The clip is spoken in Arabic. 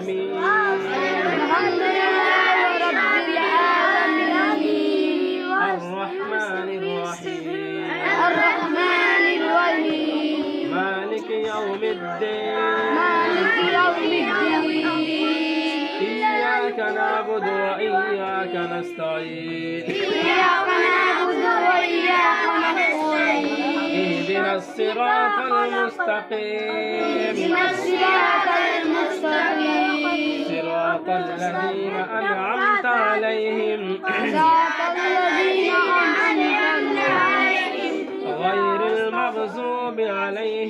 العالمين. الحمد لله رب العالمين. الرحمن الرحيم. الرحمن الرحيم. مالك يوم الدين. مالك يوم الدين. إياك نعبد وإياك نستعين. إياك نعبد وإياك نستعين. اهدنا الصراط المستقيم. اهدنا الصراط المستقيم. صراط الذين أنعمت عليهم صراط الذين أنعمت عليهم غير المغضوب عليهم